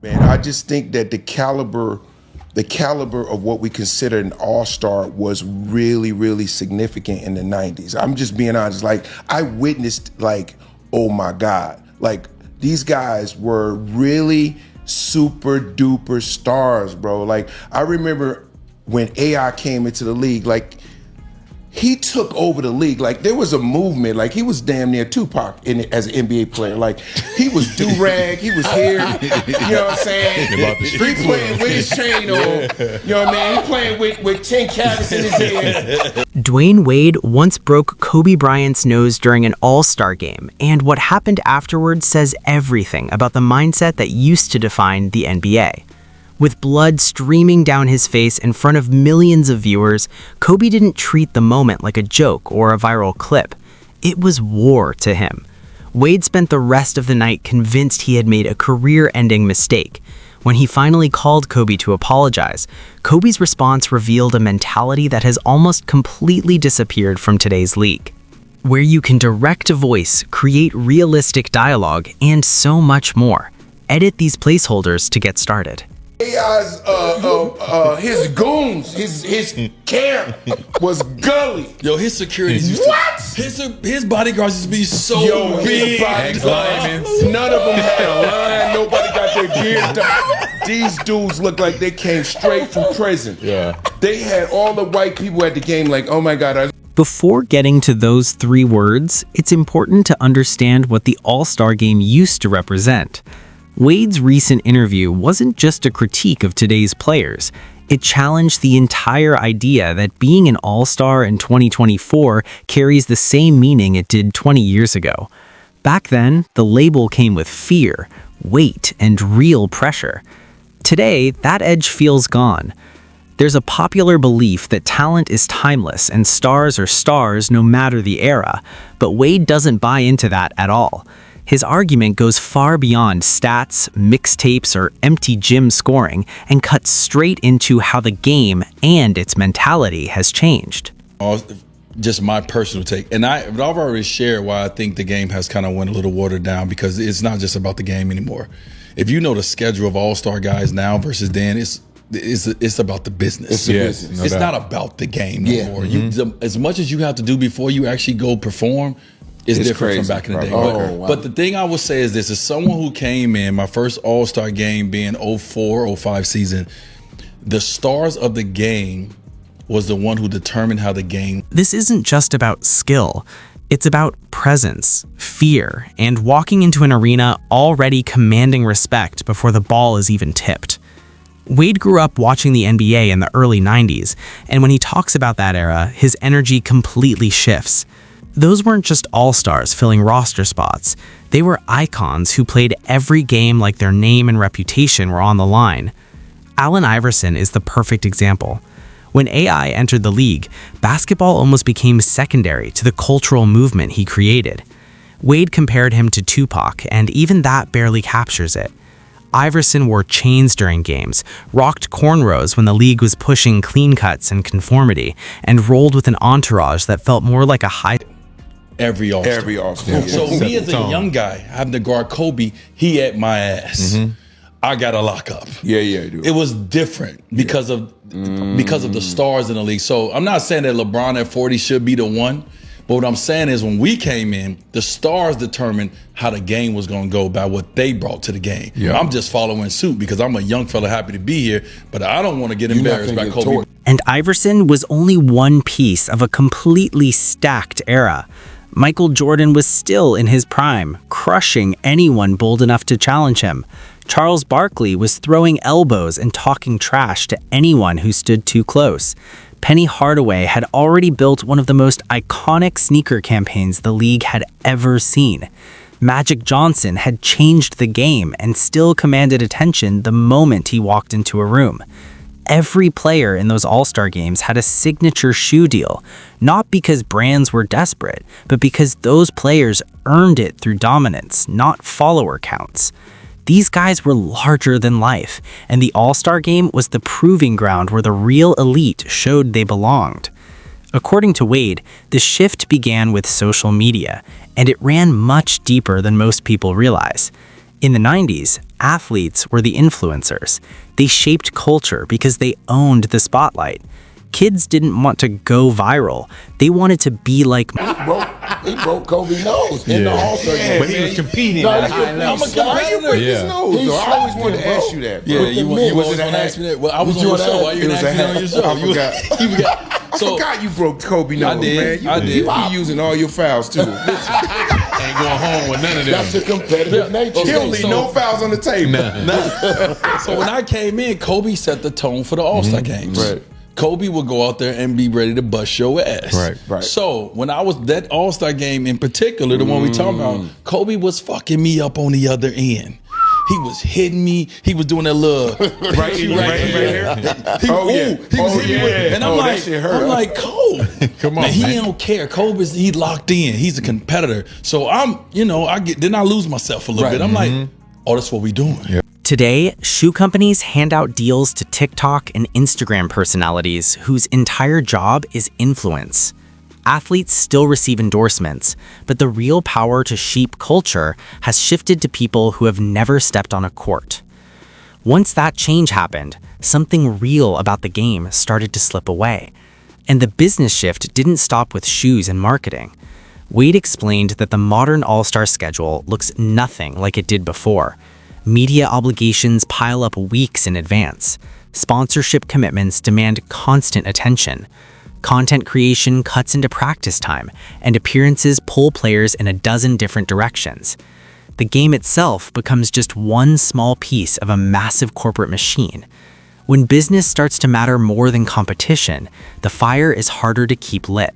Man, I just think that the caliber of what we consider an all-star was really, really significant in the 90s. I'm just being honest. Like, I witnessed, like, oh my God. Like, these guys were really super duper stars, bro. Like, I remember when AI came into the league, like, he took over the league. Like, there was a movement. Like, he was damn near Tupac as an NBA player. Like, he was do-rag. He was here. You know what I'm saying? He playing with his chain on. You know what I mean? He playing with 10 carats in his head. Dwyane Wade once broke Kobe Bryant's nose during an all-star game, and what happened afterwards says everything about the mindset that used to define the NBA. With blood streaming down his face in front of millions of viewers, Kobe didn't treat the moment like a joke or a viral clip. It was war to him. Wade spent the rest of the night convinced he had made a career-ending mistake. When he finally called Kobe to apologize, Kobe's response revealed a mentality that has almost completely disappeared from today's league, where you can direct a voice, create realistic dialogue, and so much more. Edit these placeholders to get started. AI's, his goons, his camp was gully. Yo, his security used What? His bodyguards used to be so big. None of them had a line. Nobody got their beard done. These dudes look like they came straight from prison. Yeah. They had all the white people at the game like, oh my God. Before getting to those three words, it's important to understand what the All-Star Game used to represent. Wade's recent interview wasn't just a critique of today's players. It challenged the entire idea that being an all-star in 2024 carries the same meaning it did 20 years ago. Back then, the label came with fear, weight, and real pressure. Today, that edge feels gone. There's a popular belief that talent is timeless and stars are stars no matter the era, but Wade doesn't buy into that at all. His argument goes far beyond stats, mixtapes, or empty gym scoring and cuts straight into how the game and its mentality has changed. Just my personal take. And I've already shared why I think the game has kind of went a little watered down, because it's not just about the game anymore. If you know the schedule of all-star guys now versus then, it's about the business. It's not about the game anymore. As much as you have to do before you actually go perform, it's different from back in the day. But the thing I will say is this: as someone who came in, my first All-Star game being 04-05 season, the stars of the game was the one who determined how the game. This isn't just about skill. It's about presence, fear, and walking into an arena already commanding respect before the ball is even tipped. Wade grew up watching the NBA in the early 90s, and when he talks about that era, his energy completely shifts. Those weren't just all-stars filling roster spots. They were icons who played every game like their name and reputation were on the line. Allen Iverson is the perfect example. When AI entered the league, basketball almost became secondary to the cultural movement he created. Wade compared him to Tupac, and even that barely captures it. Iverson wore chains during games, rocked cornrows when the league was pushing clean cuts and conformity, and rolled with an entourage that felt more like a high... Every all-star. So me as a young guy having to guard Kobe, he at my ass. I got to lock up. It was different because of the stars in the league. So I'm not saying that LeBron at 40 should be the one, but what I'm saying is when we came in, the stars determined how the game was going to go by what they brought to the game. I'm just following suit because I'm a young fella happy to be here, but I don't want to get embarrassed by Kobe. And Iverson was only one piece of a completely stacked era. Michael Jordan was still in his prime, crushing anyone bold enough to challenge him. Charles Barkley was throwing elbows and talking trash to anyone who stood too close. Penny Hardaway had already built one of the most iconic sneaker campaigns the league had ever seen. Magic Johnson had changed the game and still commanded attention the moment he walked into a room. Every player in those All-Star games had a signature shoe deal, not because brands were desperate, but because those players earned it through dominance, not follower counts. These guys were larger than life, and the All-Star Game was the proving ground where the real elite showed they belonged. According to Wade, the shift began with social media, and it ran much deeper than most people realize. In the 90s, Athletes were the influencers. They shaped culture because they owned the spotlight. Kids didn't want to go viral. They wanted to be like He broke Kobe's nose in the All-Star game. But he was competing No, at a he high was- level. Why you break his nose? He though? I always slapped wanted him, to ask bro. you that. Yeah, With the you men. wasn't Was it gonna a ask me that. Well, I was Did on you the show. wanna Why you It didn't was ask me a on your hack. show? I forgot. You got. I forgot you broke Kobe nose, did. man. I did. You using all your fouls too. Ain't going home with none of them. That's the competitive nature. He don't leave no fouls on the table. So when I came in, Kobe set the tone for the All-Star games. Right. Kobe would go out there and be ready to bust your ass. Right. So when I was that All-Star game in particular, the one we talking about, Kobe was fucking me up on the other end. He was hitting me. He was doing that little Right here. He, Oh, yeah. He was Oh, hitting me with, yeah. and I'm Oh, that like, shit hurt. I'm like, Kobe. Come on, man, he man. don't care. Kobe's he locked in. He's a competitor. So I'm, then I lose myself a little bit. I'm like, oh, that's what we doing. Today, shoe companies hand out deals to TikTok and Instagram personalities whose entire job is influence. Athletes still receive endorsements, but the real power to shape culture has shifted to people who have never stepped on a court. Once that change happened, something real about the game started to slip away. And the business shift didn't stop with shoes and marketing. Wade explained that the modern All-Star schedule looks nothing like it did before. Media obligations pile up weeks in advance. Sponsorship commitments demand constant attention. Content creation cuts into practice time, and appearances pull players in a dozen different directions. The game itself becomes just one small piece of a massive corporate machine. When business starts to matter more than competition, the fire is harder to keep lit.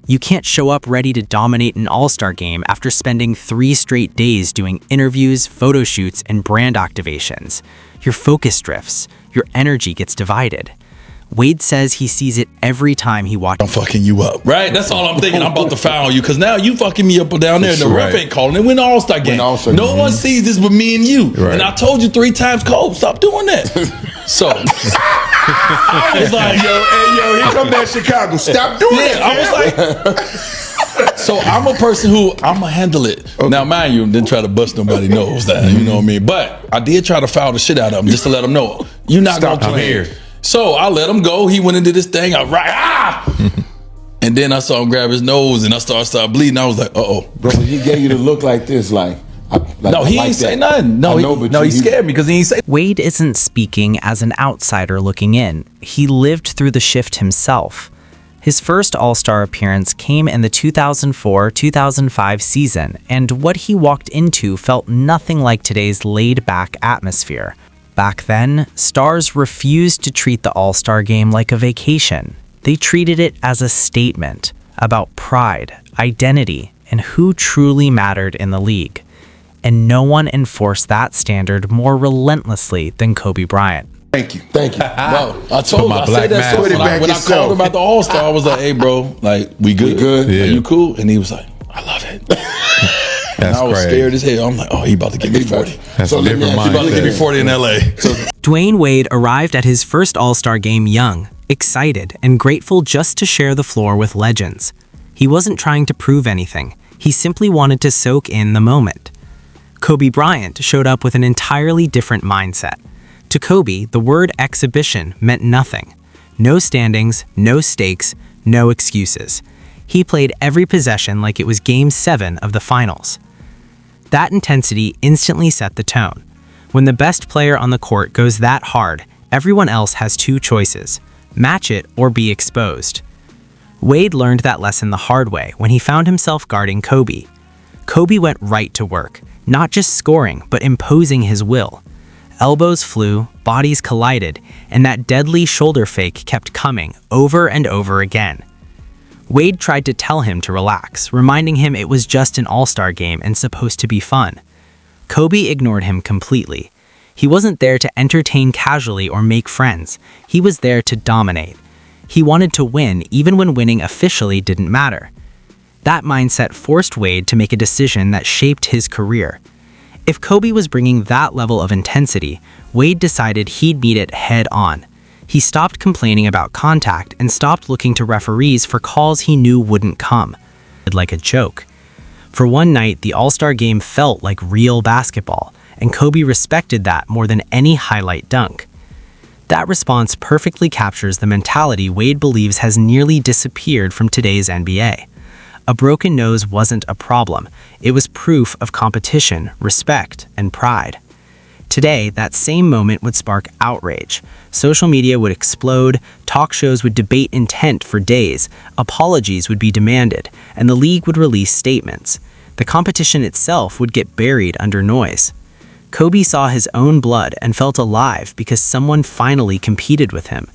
You can't show up ready to dominate an All-Star game after spending 3 straight days doing interviews, photo shoots, and brand activations. Your focus drifts. Your energy gets divided. Wade says he sees it every time he watches. I'm fucking you up, right? That's all I'm thinking. I'm about to foul you because now you fucking me up down there. And the ref ain't calling it. We're in the All-Star game. All-Star No game. one sees this but me and you. Right. And I told you 3 times, Cole, stop doing that. So I was like, Here come that Chicago. Stop doing it. I was like, so I'm a person who I'm gonna handle it. Now, mind you, didn't try to bust nobody nose that, you know what I mean? But I did try to foul the shit out of him just to let him know you're not Stop gonna play. I'm here. So I let him go. He went into this thing. I and then I saw him grab his nose and I started bleeding. I was like, Bro, he gave you the look like this, No, he ain't say nothing. No, he scared me because he ain't say. Wade isn't speaking as an outsider looking in. He lived through the shift himself. His first All-Star appearance came in the 2004-2005 season, and what he walked into felt nothing like today's laid-back atmosphere. Back then, stars refused to treat the All-Star game like a vacation. They treated it as a statement about pride, identity, and who truly mattered in the league. And no one enforced that standard more relentlessly than Kobe Bryant. Thank you. Thank you. Bro, I told my I black said that mask so Put it when, I, back when I yourself. called him about the All-Star, I was like, hey, bro, like, we good? We good? Yeah. Are you cool? And he was like, I love it. And I was crazy. scared as hell. I'm like, oh, he about to give me 40. That's So a let me different ask you He about to give me mindset. 40 in LA. So Dwyane Wade arrived at his first All-Star game young, excited, and grateful just to share the floor with legends. He wasn't trying to prove anything. He simply wanted to soak in the moment. Kobe Bryant showed up with an entirely different mindset. To Kobe, the word exhibition meant nothing. No standings, no stakes, no excuses. He played every possession like it was Game 7 of the finals. That intensity instantly set the tone. When the best player on the court goes that hard, everyone else has 2 choices: match it or be exposed. Wade learned that lesson the hard way when he found himself guarding Kobe. Kobe went right to work, not just scoring, but imposing his will. Elbows flew, bodies collided, and that deadly shoulder fake kept coming over and over again. Wade tried to tell him to relax, reminding him it was just an All-Star game and supposed to be fun. Kobe ignored him completely. He wasn't there to entertain casually or make friends. He was there to dominate. He wanted to win even when winning officially didn't matter. That mindset forced Wade to make a decision that shaped his career. If Kobe was bringing that level of intensity, Wade decided he'd meet it head on. He stopped complaining about contact and stopped looking to referees for calls he knew wouldn't come. Like a joke. For one night, the All-Star game felt like real basketball, and Kobe respected that more than any highlight dunk. That response perfectly captures the mentality Wade believes has nearly disappeared from today's NBA. A broken nose wasn't a problem. It was proof of competition, respect, and pride. Today, that same moment would spark outrage. Social media would explode, talk shows would debate intent for days, apologies would be demanded, and the league would release statements. The competition itself would get buried under noise. Kobe saw his own blood and felt alive because someone finally competed with him.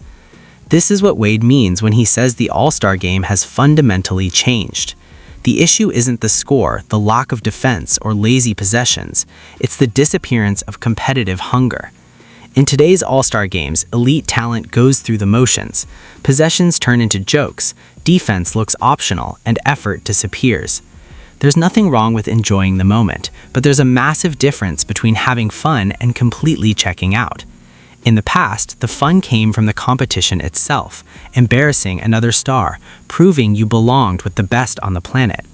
This is what Wade means when he says the All-Star game has fundamentally changed. The issue isn't the score, the lack of defense, or lazy possessions. It's the disappearance of competitive hunger. In today's All-Star games, elite talent goes through the motions. Possessions turn into jokes, defense looks optional, and effort disappears. There's nothing wrong with enjoying the moment, but there's a massive difference between having fun and completely checking out. In the past, the fun came from the competition itself, embarrassing another star, proving you belonged with the best on the planet.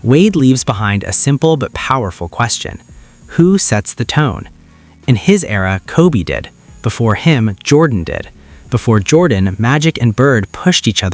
Wade leaves behind a simple but powerful question. Who sets the tone? In his era, Kobe did. Before him, Jordan did. Before Jordan, Magic and Bird pushed each other